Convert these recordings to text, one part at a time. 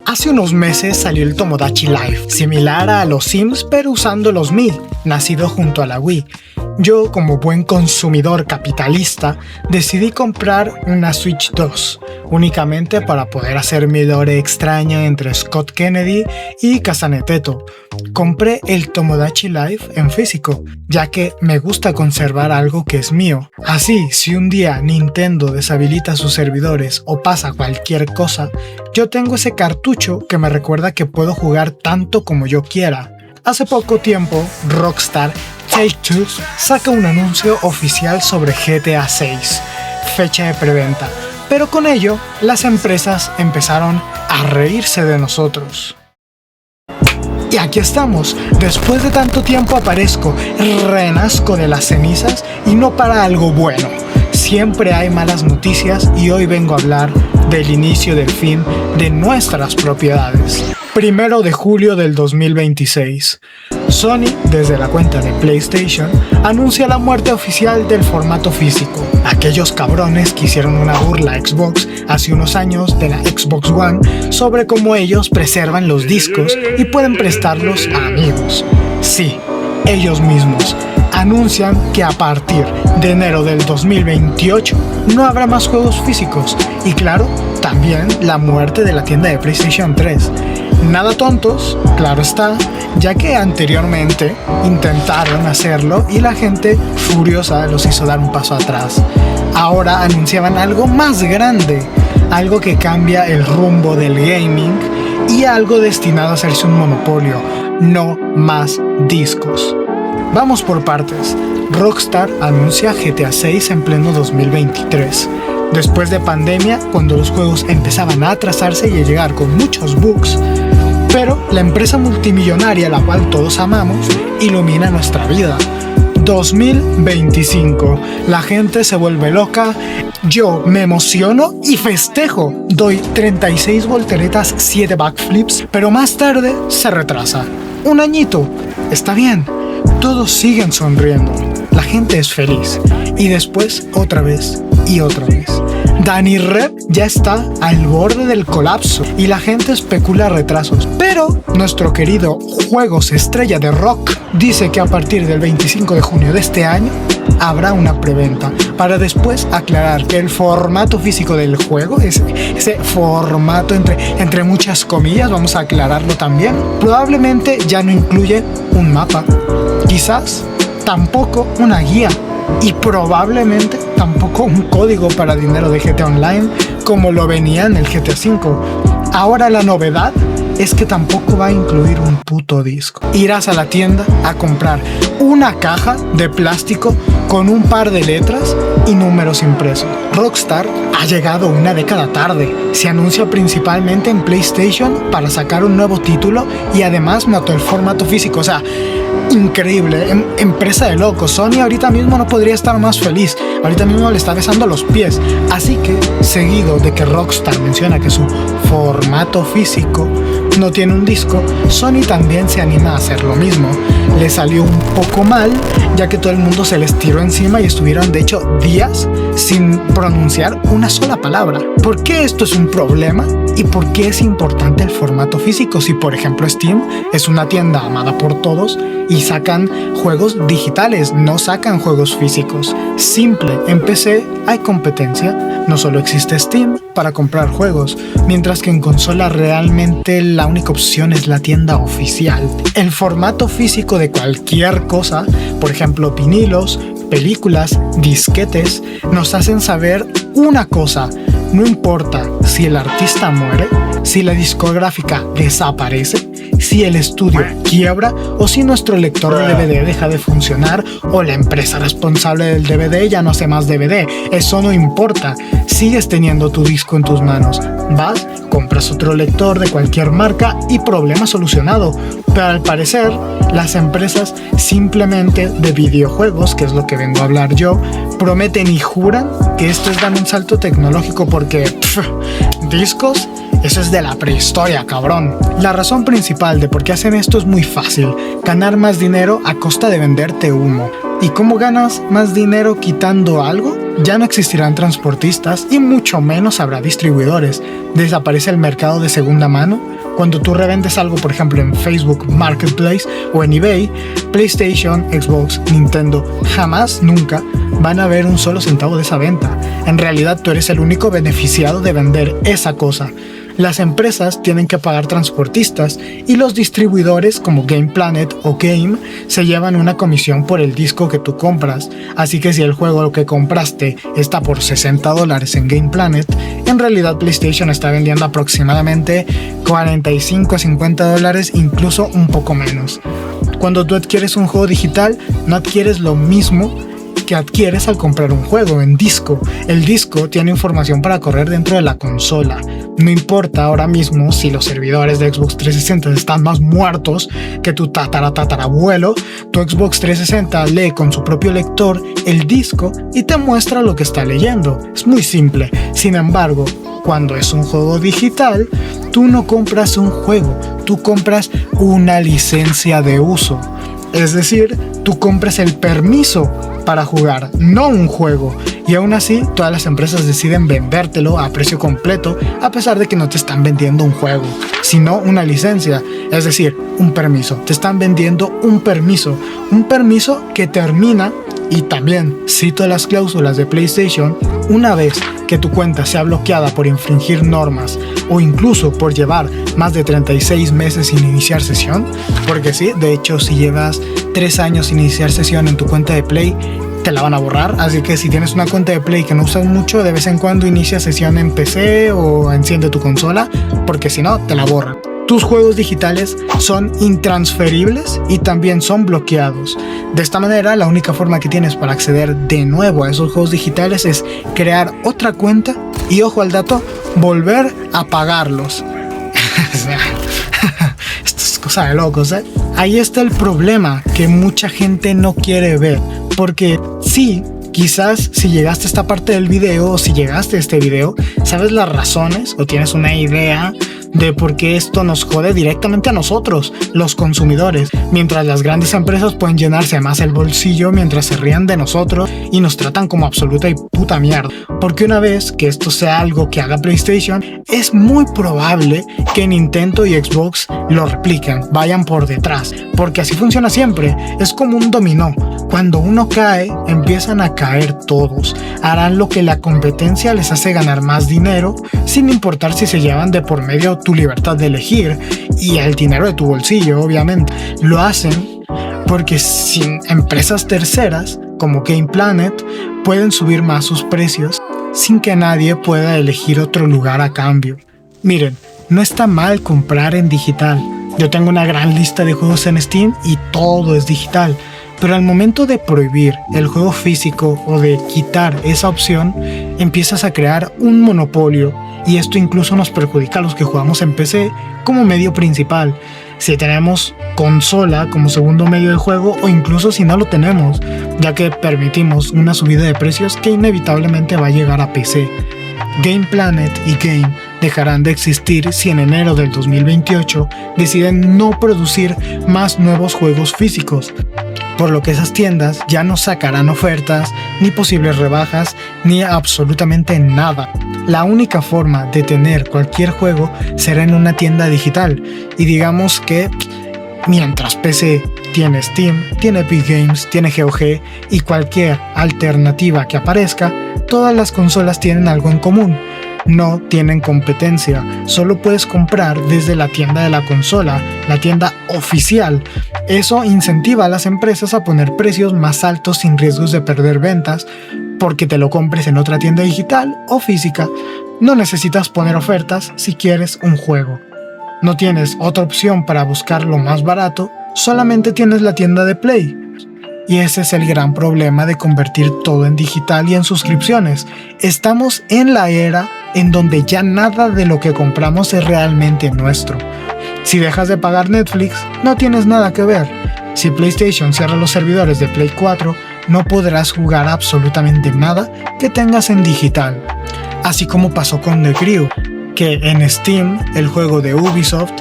Hace unos meses salió el Tomodachi Life, similar a los Sims pero usando los Mi, nacido junto a la Wii. Yo, como buen consumidor capitalista, decidí comprar una Switch 2, únicamente para poder hacer mi lore extraña entre Scott Kennedy y Kasaneteto. Compré el Tomodachi Life en físico, ya que me gusta conservar algo que es mío. Así, si un día Nintendo deshabilita sus servidores o pasa cualquier cosa, yo tengo ese cartucho que me recuerda que puedo jugar tanto como yo quiera. Hace poco tiempo, Rockstar Take-Two saca un anuncio oficial sobre GTA 6, fecha de preventa, pero con ello las empresas empezaron a reírse de nosotros. Y aquí estamos, después de tanto tiempo aparezco, renazco de las cenizas y no para algo bueno. Siempre hay malas noticias y hoy vengo a hablar del inicio del fin de nuestras propiedades. 1 de julio del 2026. Sony, desde la cuenta de PlayStation, anuncia la muerte oficial del formato físico. Aquellos cabrones que hicieron una burla a Xbox hace unos años de la Xbox One sobre cómo ellos preservan los discos y pueden prestarlos a amigos. Sí, ellos mismos anuncian que a partir de enero del 2028 no habrá más juegos físicos y claro, también la muerte de la tienda de PlayStation 3. Nada tontos, claro está, ya que anteriormente intentaron hacerlo y la gente furiosa los hizo dar un paso atrás. Ahora anunciaban algo más grande, algo que cambia el rumbo del gaming y algo destinado a hacerse un monopolio, no más discos. Vamos por partes. Rockstar anuncia GTA 6 en pleno 2023. Después de pandemia, cuando los juegos empezaban a atrasarse y a llegar con muchos bugs, pero la empresa multimillonaria, la cual todos amamos, ilumina nuestra vida. 2025. La gente se vuelve loca, yo me emociono y festejo. Doy 36 volteretas, 7 backflips, pero más tarde se retrasa. Un añito, está bien. Todos siguen sonriendo, la gente es feliz y después otra vez y otra vez. Danny Rep ya está al borde del colapso y la gente especula retrasos, pero nuestro querido Juegos Estrella de Rock dice que a partir del 25 de junio de este año habrá una preventa, para después aclarar que el formato físico del juego, ese formato entre muchas comillas, vamos a aclararlo también, probablemente ya no incluye un mapa, quizás tampoco una guía y probablemente tampoco un código para dinero de GTA Online como lo venía en el GTA V. Ahora la novedad es que tampoco va a incluir un puto disco. Irás a la tienda a comprar una caja de plástico con un par de letras y números impresos. Rockstar ha llegado una década tarde. Se anuncia principalmente en PlayStation para sacar un nuevo título y además mató el formato físico. O sea, increíble, empresa de locos. Sony ahorita mismo no podría estar más feliz. Ahorita mismo le está besando los pies. Así que, seguido de que Rockstar menciona que su formato físico no tiene un disco, Sony también se anima a hacer lo mismo. Le salió un poco mal, ya que todo el mundo se les tiró encima y estuvieron de hecho días sin pronunciar una sola palabra. ¿Por qué esto es un problema? ¿Y por qué es importante el formato físico? Si por ejemplo Steam es una tienda amada por todos y sacan juegos digitales, no sacan juegos físicos. Simple, en PC hay competencia, no solo existe Steam para comprar juegos, mientras que en consola realmente la única opción es la tienda oficial. El formato físico de cualquier cosa, por ejemplo vinilos, películas, disquetes, nos hacen saber una cosa: no importa si el artista muere, si la discográfica desaparece, si el estudio quiebra o si nuestro lector de DVD deja de funcionar o la empresa responsable del DVD ya no hace más DVD. Eso no importa, sigues teniendo tu disco en tus manos. Vas, compras otro lector de cualquier marca y problema solucionado. Pero al parecer, las empresas simplemente de videojuegos, que es lo que vengo a hablar yo, prometen y juran que esto es dar un salto tecnológico porque discos, eso es de la prehistoria, cabrón. La razón principal de por qué hacen esto es muy fácil: ganar más dinero a costa de venderte humo. ¿Y cómo ganas más dinero quitando algo? Ya no existirán transportistas y mucho menos habrá distribuidores. Desaparece el mercado de segunda mano. Cuando tú revendes algo, por ejemplo, en Facebook Marketplace o en eBay, PlayStation, Xbox, Nintendo, jamás, nunca van a ver un solo centavo de esa venta. En realidad, tú eres el único beneficiado de vender esa cosa. Las empresas tienen que pagar transportistas y los distribuidores como Game Planet o Game se llevan una comisión por el disco que tú compras. Así que si el juego que compraste está por $60 en Game Planet, en realidad PlayStation está vendiendo aproximadamente $45 a $50, incluso un poco menos. Cuando tú adquieres un juego digital, no adquieres lo mismo que adquieres al comprar un juego en disco. El disco tiene información para correr dentro de la consola. No importa ahora mismo si los servidores de Xbox 360 están más muertos que tu tatarabuelo, tu Xbox 360 lee con su propio lector el disco y te muestra lo que está leyendo. Es muy simple. Sin embargo, cuando es un juego digital, tú no compras un juego, tú compras una licencia de uso. Es decir, tú compras el permiso para jugar, no un juego. Y aún así, todas las empresas deciden vendértelo a precio completo, a pesar de que no te están vendiendo un juego, sino una licencia, es decir, un permiso. Te están vendiendo un permiso que termina, y también cito las cláusulas de PlayStation, una vez que tu cuenta sea bloqueada por infringir normas o incluso por llevar más de 36 meses sin iniciar sesión, porque sí, de hecho, si llevas 3 años sin iniciar sesión en tu cuenta de Play, te la van a borrar. Así que si tienes una cuenta de Play que no usas mucho, de vez en cuando inicia sesión en PC o enciende tu consola, porque si no, te la borran. Tus juegos digitales son intransferibles y también son bloqueados. De esta manera, la única forma que tienes para acceder de nuevo a esos juegos digitales es crear otra cuenta y, ojo al dato, volver a pagarlos. Esto es cosa de locos, ¿eh? Ahí está el problema que mucha gente no quiere ver. Porque sí, quizás si llegaste a esta parte del video o si llegaste a este video, sabes las razones o tienes una idea de por qué esto nos jode directamente a nosotros, los consumidores, mientras las grandes empresas pueden llenarse más el bolsillo mientras se rían de nosotros y nos tratan como absoluta y puta mierda. Porque una vez que esto sea algo que haga PlayStation, es muy probable que Nintendo y Xbox lo repliquen, vayan por detrás, porque así funciona siempre, es como un dominó. Cuando uno cae, empiezan a caer todos. Harán lo que la competencia les hace ganar más dinero, sin importar si se llevan de por medio tu libertad de elegir y el dinero de tu bolsillo, obviamente. Lo hacen porque sin empresas terceras, como Game Planet, pueden subir más sus precios sin que nadie pueda elegir otro lugar a cambio. Miren, no está mal comprar en digital. Yo tengo una gran lista de juegos en Steam y todo es digital. Pero al momento de prohibir el juego físico o de quitar esa opción, empiezas a crear un monopolio, y esto incluso nos perjudica a los que jugamos en PC como medio principal, si tenemos consola como segundo medio de juego o incluso si no lo tenemos, ya que permitimos una subida de precios que inevitablemente va a llegar a PC. Game Planet y Game dejarán de existir si en enero del 2028 deciden no producir más nuevos juegos físicos, por lo que esas tiendas ya no sacarán ofertas, ni posibles rebajas, ni absolutamente nada. La única forma de tener cualquier juego será en una tienda digital, y digamos que mientras PC tiene Steam, tiene Epic Games, tiene GOG y cualquier alternativa que aparezca, todas las consolas tienen algo en común: no tienen competencia. Solo puedes comprar desde la tienda de la consola, la tienda oficial. Eso incentiva a las empresas a poner precios más altos sin riesgos de perder ventas, porque te lo compres en otra tienda digital o física. No necesitas poner ofertas si quieres un juego. No tienes otra opción para buscar lo más barato, solamente tienes la tienda de Play. Y ese es el gran problema de convertir todo en digital y en suscripciones. Estamos en la era en donde ya nada de lo que compramos es realmente nuestro. Si dejas de pagar Netflix, no tienes nada que ver. Si PlayStation cierra los servidores de Play 4, no podrás jugar absolutamente nada que tengas en digital. Así como pasó con The Crew, que en Steam, el juego de Ubisoft,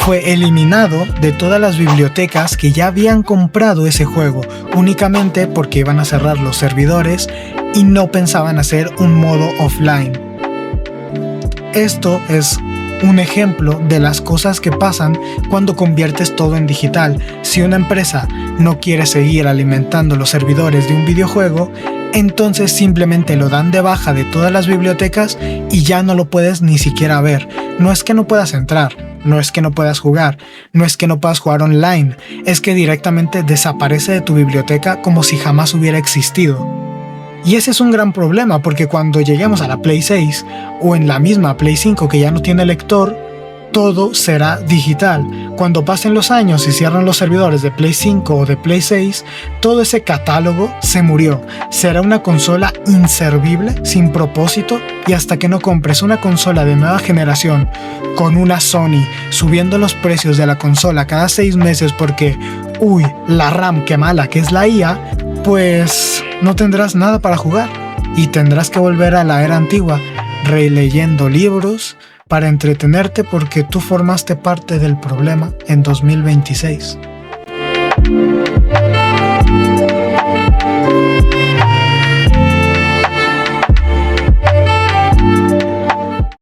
fue eliminado de todas las bibliotecas que ya habían comprado ese juego, únicamente porque iban a cerrar los servidores y no pensaban hacer un modo offline. Esto es un ejemplo de las cosas que pasan cuando conviertes todo en digital. Si una empresa no quiere seguir alimentando los servidores de un videojuego, entonces simplemente lo dan de baja de todas las bibliotecas y ya no lo puedes ni siquiera ver. No es que no puedas entrar, no es que no puedas jugar, no es que no puedas jugar online, es que directamente desaparece de tu biblioteca como si jamás hubiera existido. Y ese es un gran problema, porque cuando lleguemos a la Play 6 o en la misma Play 5 que ya no tiene lector, todo será digital. Cuando pasen los años y cierran los servidores de Play 5 o de Play 6, todo ese catálogo se murió. Será una consola inservible, sin propósito, y hasta que no compres una consola de nueva generación con una Sony subiendo los precios de la consola cada 6 meses porque, uy, la RAM qué mala que es la IA, pues no tendrás nada para jugar y tendrás que volver a la era antigua, releyendo libros para entretenerte porque tú formaste parte del problema en 2026.